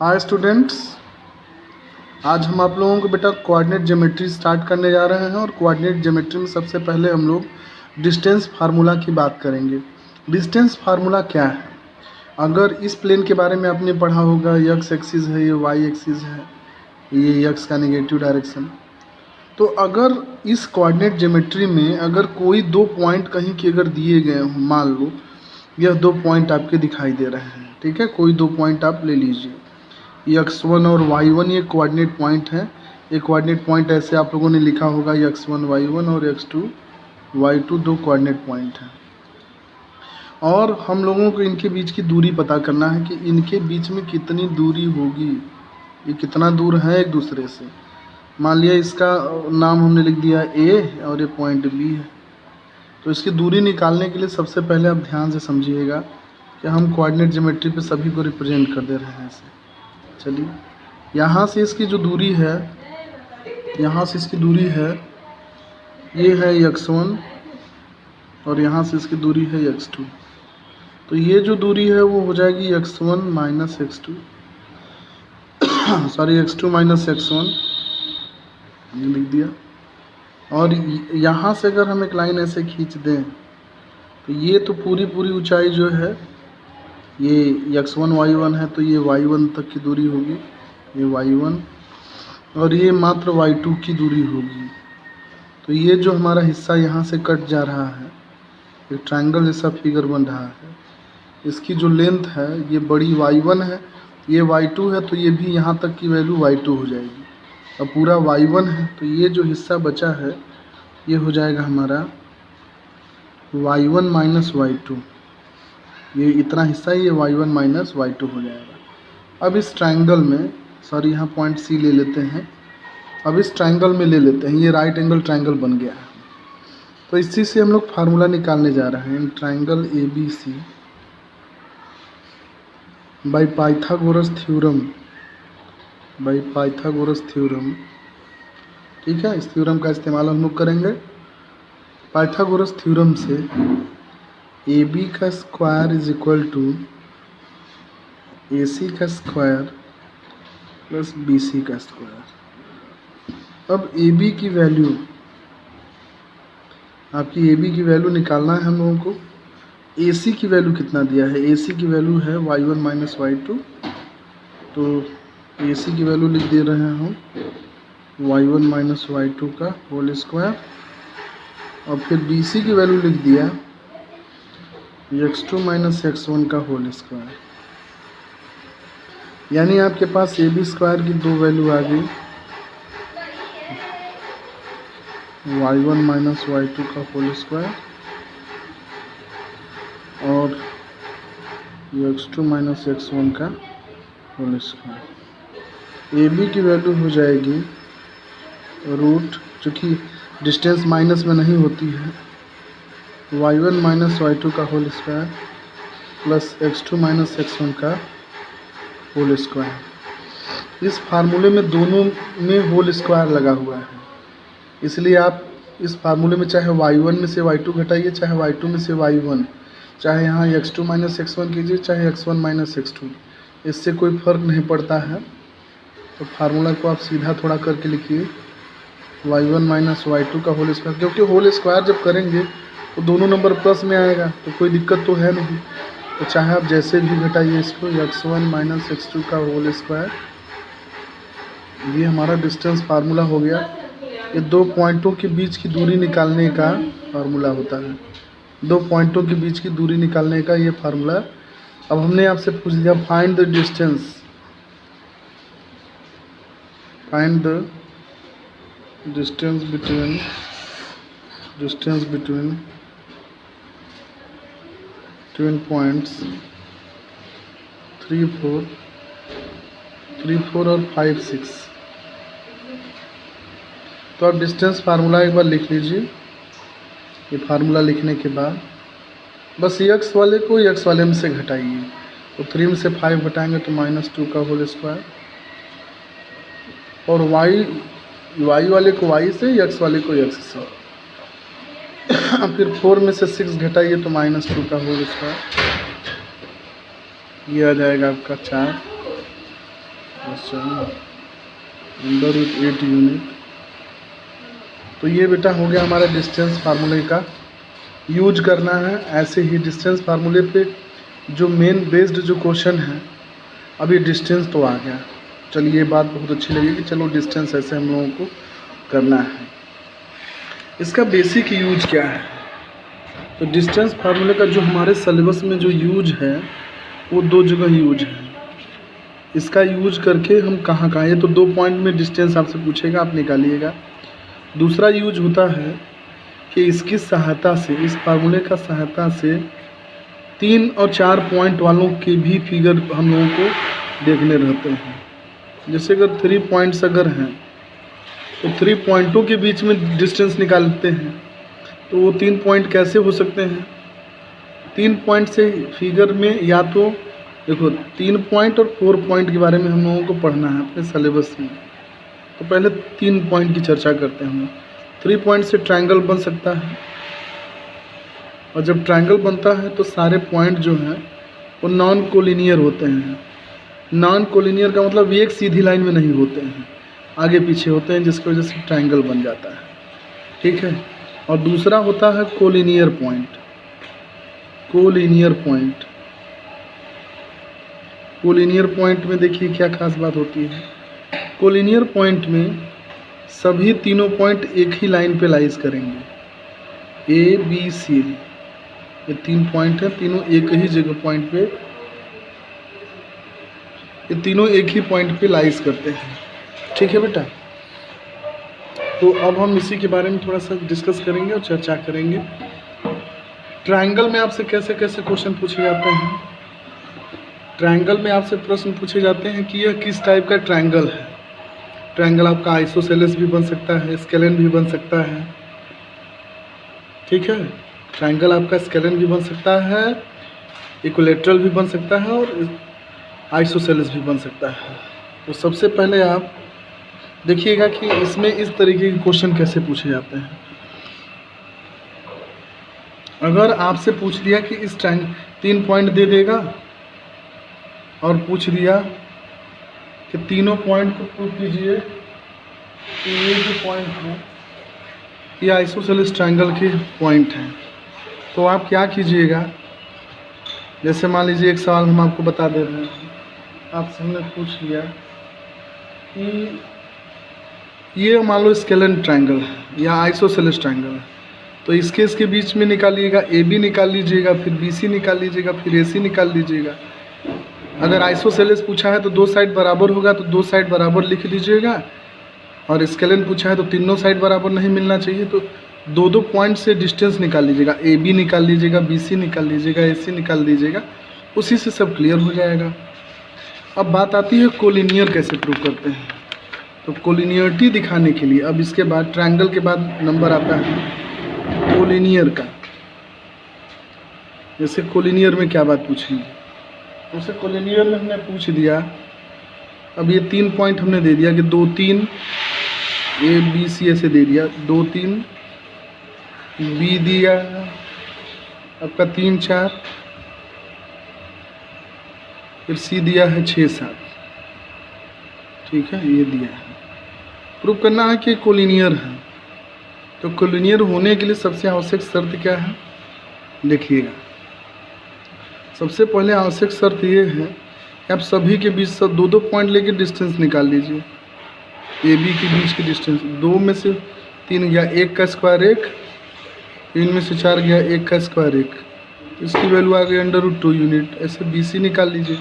Hi students, आज हम आप लोगों को बेटा कोऑर्डिनेट ज्योमेट्री स्टार्ट करने जा रहे हैं। और कोऑर्डिनेट ज्योमेट्री में सबसे पहले हम लोग डिस्टेंस फार्मूला की बात करेंगे। डिस्टेंस फार्मूला क्या है? अगर इस प्लेन के बारे में आपने पढ़ा होगा, एक्स एक्सिस है, ये वाई एक्सिस है, ये एक्स का नेगेटिव डायरेक्शन। तो अगर इस कोऑर्डिनेट ज्योमेट्री में अगर कोई दो पॉइंट कहीं के अगर दिए गए हों, मान लो यह दो पॉइंट आपके दिखाई दे रहे हैं, ठीक है, कोई दो पॉइंट आप ले लीजिए, x1 और y1 ये कोऑर्डिनेट पॉइंट है। ये कोऑर्डिनेट पॉइंट ऐसे आप लोगों ने लिखा होगा, x1 y1 और x2 y2 दो कोऑर्डिनेट पॉइंट हैं। और हम लोगों को इनके बीच की दूरी पता करना है कि इनके बीच में कितनी दूरी होगी, ये कितना दूर है एक दूसरे से। मान लिया इसका नाम हमने लिख दिया a और ये पॉइंट b है। तो इसकी दूरी निकालने के लिए सबसे पहले आप ध्यान से समझिएगा कि हम कोऑर्डिनेट ज्योमेट्री पे सभी को रिप्रेजेंट कर दे रहे हैं ऐसे। चलिए, यहाँ से इसकी जो दूरी है, यहाँ से इसकी दूरी है, ये है x1 और यहाँ से इसकी दूरी है x2। तो ये जो दूरी है वो हो जाएगी x1 minus x2 sorry x2 minus x1 लिख दिया। और यहाँ से अगर हम एक लाइन ऐसे खींच दें तो ये तो पूरी ऊंचाई जो है ये x1 y1 है, तो ये y1 तक की दूरी होगी, ये y1, और ये मात्र y2 की दूरी होगी। तो ये जो हमारा हिस्सा यहाँ से कट जा रहा है, एक ट्रायंगल जैसा फिगर बन रहा है, इसकी जो लेंथ है ये बड़ी y1 है, ये y2 है, तो ये भी यहाँ तक की वैल्यू y2 हो जाएगी। अब पूरा y1 है, तो ये जो हिस्सा बचा है ये हो जाएगा हमारा y1 माइनस y2। ये इतना हिस्सा ये y1 माइनस y2 हो जाएगा। अब इस ट्रायंगल में, सॉरी यहाँ पॉइंट C ले लेते हैं, अब इस ट्रायंगल में ले लेते हैं, ये राइट एंगल ट्रायंगल बन गया है। तो इसी से हम लोग फार्मूला निकालने जा रहे हैं, triangle ABC by Pythagoras theorem, ठीक है। इस थ्योरम का इस्तेमाल हम लोग करेंगे। पाइथागोरस थ्योरम से AB का square is equal to AC का स्क्वायर प्लस BC का स्क्वायर। अब AB की वैल्यू, आपकी AB की वैल्यू निकालना है हम लोगों को। AC की वैल्यू कितना दिया है? AC की वैल्यू है y1 माइनस y2, तो AC की वैल्यू लिख दे रहे हैं हम y1 माइनस y2 का होल स्क्वायर, और फिर BC की वैल्यू लिख दिया x2 माइनस x1 का होल स्क्वायर। यानी आपके पास AB स्क्वायर की दो वैल्यू आ गई, y1 माइनस y2 का होल स्क्वायर और x2 माइनस x1 का होल स्क्वायर। AB की वैल्यू हो जाएगी रूट, चूँकि डिस्टेंस माइनस में नहीं होती है, y1 माइनस y2 का whole square plus x2 minus x1 का होल स्क्वायर। इस फार्मूले में दोनों में होल स्क्वायर लगा हुआ है, इसलिए आप इस फार्मूले में चाहे y1 में से y2 घटाइए, चाहे y2 में से y1, चाहे यहाँ x2 माइनस x1 कीजिए, चाहे x1 माइनस x2, इससे कोई फ़र्क नहीं पड़ता है। तो फार्मूला को आप सीधा थोड़ा करके लिखिए y1 माइनस y2 का होल स्क्वायर, क्योंकि होल स्क्वायर जब करेंगे तो दोनों नंबर प्लस में आएगा, तो कोई दिक्कत तो है नहीं। तो चाहे आप जैसे भी घटाइए इसको, x1 माइनस x2 का होल स्क्वायर, ये हमारा डिस्टेंस फार्मूला हो गया। ये दो पॉइंटों के बीच की दूरी निकालने का फार्मूला होता है, दो पॉइंटों के बीच की दूरी निकालने का ये फार्मूला। अब हमने आपसे पूछ दिया find the distance between twin points 3, 4 और 5, 6। तो आप डिस्टेंस फार्मूला एक बार लिख लीजिए। ये फार्मूला लिखने के बाद बस x वाले को x वाले में से घटाइए, तो 3 में से 5 घटाएंगे तो -2 का होल स्क्वायर, और y वाले को y से, x वाले को x से, फिर 4 में से 6 घटाइए तो -2 का होल स्क्वायर, ये आ जाएगा आपका 4। √8 यूनिट। तो ये बेटा हो गया हमारा डिस्टेंस फार्मूले का यूज करना है। ऐसे ही डिस्टेंस फार्मूले पे जो मेन बेस्ड जो क्वेश्चन है, अभी डिस्टेंस तो आ गया, चलिए ये बात बहुत अच्छी लगी कि चलो डिस्टेंस ऐसे हम लोगों को करना है। इसका बेसिक यूज क्या है? तो डिस्टेंस फार्मूले का जो हमारे सिलेबस में जो यूज है वो 2 जगह यूज है। इसका यूज करके हम कहाँ कहाँ, ये तो 2 पॉइंट में डिस्टेंस आपसे पूछेगा, आप निकालिएगा। दूसरा यूज होता है कि इसकी सहायता से, इस फार्मूले का सहायता से 3 और 4 पॉइंट वालों के भी फिगर हम लोगों को देखने रहते हैं। जैसे अगर 3 पॉइंट्स अगर हैं तो 3 पॉइंटों के बीच में डिस्टेंस निकालते हैं, तो वो 3 पॉइंट कैसे हो सकते हैं? 3 पॉइंट से फिगर में, या तो देखो 3 पॉइंट और 4 पॉइंट के बारे में हम लोगों को पढ़ना है अपने सिलेबस में। तो पहले 3 पॉइंट की चर्चा करते हैं हम। 3 पॉइंट से ट्रायंगल बन सकता है, और जब ट्रायंगल बनता है तो सारे पॉइंट जो हैं वो नॉन कोलिनियर होते हैं। नॉन कोलिनियर का मतलब एक सीधी लाइन में नहीं होते हैं, आगे पीछे होते हैं, जिसकी वजह से ट्रायंगल बन जाता है। ठीक है। और दूसरा होता है collinear point. Collinear point, collinear point में देखिए क्या खास बात होती है। कोलिनियर पॉइंट में सभी तीनों पॉइंट एक ही लाइन पे लाइज करेंगे। ए बी सी, ये 3 पॉइंट है, तीनों एक ही जगह पॉइंट पे, ये तीनों एक ही पॉइंट पे लाइज करते हैं। ठीक है बेटा। तो अब हम इसी के बारे में थोड़ा सा डिस्कस करेंगे और चर्चा करेंगे। ट्रायंगल में आपसे कैसे कैसे क्वेश्चन पूछे जाते हैं। ट्रायंगल में आपसे प्रश्न पूछे जाते हैं कि यह किस टाइप का ट्रायंगल है। ट्रायंगल आपका आइसोसेलेस भी बन सकता है, स्केलेन भी बन सकता है। ठीक है। ट्रायंगल आपका स्केलेन भी बन सकता है, इक्विलैटरल भी बन सकता है, और आइसोसेलेस भी बन सकता है। तो सबसे पहले आप देखिएगा कि इसमें इस तरीके के क्वेश्चन कैसे पूछे जाते हैं। अगर आपसे पूछ दिया कि इस 3 पॉइंट दे देगा और पूछ दिया कि तीनों पॉइंट को प्रूव कीजिए कि ये जो पॉइंट है ये आइसोसेलेस ट्रायंगल के पॉइंट हैं, तो आप क्या कीजिएगा। जैसे मान लीजिए एक सवाल हम आपको बता दे रहे हैं, आपसे हमने पूछ लिया कि ये मान लो स्केलेन ट्रायंगल है या आइसोसेलेस ट्रायंगल है, तो इसके बीच में निकालिएगा, ए बी निकाल लीजिएगा, फिर बी सी निकाल लीजिएगा, फिर ए सी निकाल लीजिएगा। अगर आइसोसेलेस पूछा है तो 2 साइड बराबर होगा, तो 2 साइड बराबर लिख लीजिएगा। और स्केलेन पूछा है तो तीनों साइड बराबर नहीं मिलना चाहिए, तो 2-2 पॉइंट से डिस्टेंस निकाल लीजिएगा। ए बी निकाल लीजिएगा, बी सी निकाल लीजिएगा, ए सी निकाल लीजिएगा, उसी से सब क्लियर हो जाएगा। अब बात आती है कोलिनियर कैसे प्रूव करते हैं। तो कोलिनियरिटी दिखाने के लिए अब इसके बाद ट्रायंगल के बाद नंबर आता है कोलिनियर का। जैसे कोलिनियर में क्या बात पूछेंगे, जैसे कोलिनियर में हमने पूछ दिया, अब ये 3 पॉइंट हमने दे दिया कि 2 3 ए बी सी ऐसे दे दिया, 2 3 बी दिया आपका 3 4, फिर सी दिया है 6 7। ठीक है, ये दिया है। प्रूव करना है कि कोलिनियर है। तो कोलिनियर होने के लिए सबसे आवश्यक शर्त क्या है, देखिएगा। सबसे पहले आवश्यक शर्त ये है कि आप सभी के बीच सब 2-2 पॉइंट लेके डिस्टेंस निकाल लीजिए। ए बी के बीच की डिस्टेंस 2 में से 3 गया 1 का स्क्वायर 1, 3 में से 4 गया 1 का स्क्वायर 1, इसकी वैल्यू आ गई √2 यूनिट। ऐसे बी सी निकाल लीजिए।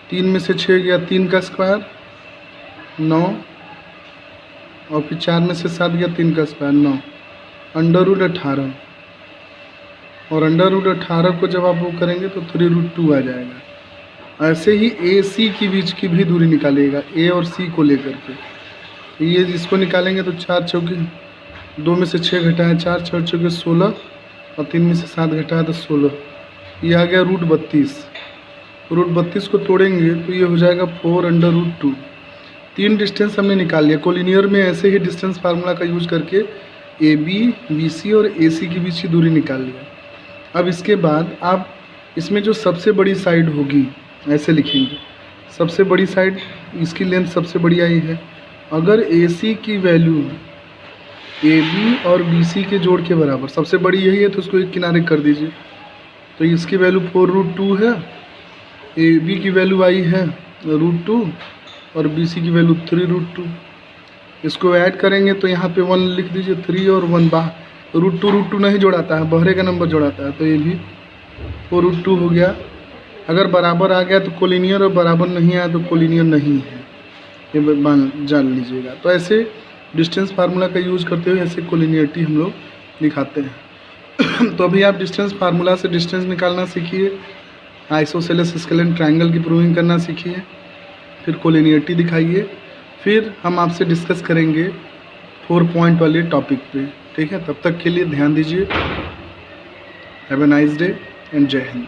3 में से 6 गया 3 का स्क्वायर 9, और फिर 4 में से 7 गया 3 का स्क्वायर 9, √18। और √18 को जब आप वो करेंगे तो 3√2 आ जाएगा। ऐसे ही ए सी के बीच की भी दूरी निकालिएगा, ए और सी को लेकर के। ये इसको निकालेंगे तो 4 चौके 2 में से 6 घटाएं 4, 4 चौके 16, और 3 में से 7 घटाएं तो 16। ये आ गया √32। √32 को तोड़ेंगे तो ये हो जाएगा 4√2। 3 डिस्टेंस हमने निकाल लिया। कोलिनियर में ऐसे ही डिस्टेंस फार्मूला का यूज करके ए बी, बी सी और ए सी के बीच की दूरी निकाल लिया। अब इसके बाद आप इसमें जो सबसे बड़ी साइड होगी ऐसे लिखेंगे, सबसे बड़ी साइड, इसकी लेंथ सबसे बड़ी आई है। अगर AC की वैल्यू AB और BC के जोड़ के बराबर, सबसे बड़ी यही है तो उसको एक किनारे कर दीजिए। तो इसकी वैल्यू 4√2 है, AB की वैल्यू आई है √2 और BC की वैल्यू 3√2। इसको ऐड करेंगे तो यहाँ पे 1 लिख दीजिए, 3 और 1 बाहर, √2 नहीं जोड़ाता है, बहरे का नंबर जोड़ाता है, तो ये भी 4√2 हो गया। अगर बराबर आ गया तो कोलिनियर, और बराबर नहीं आया तो कोलिनियर नहीं है, ये जान लीजिएगा। तो ऐसे डिस्टेंस फार्मूला का यूज़ करते हुए ऐसे कोलिनियरिटी हम लोग दिखाते हैं। तो अभी आप डिस्टेंस फार्मूला से डिस्टेंस निकालना सीखिए, आइसोसेलेस स्केलेन ट्रायंगल की प्रूविंग करना सीखिए, फिर कोलिनियरिटी दिखाइए, फिर हम आपसे डिस्कस करेंगे 4 पॉइंट वाले टॉपिक पे। ठीक है, तब तक के लिए ध्यान दीजिए। Have a nice day and जय हिंद।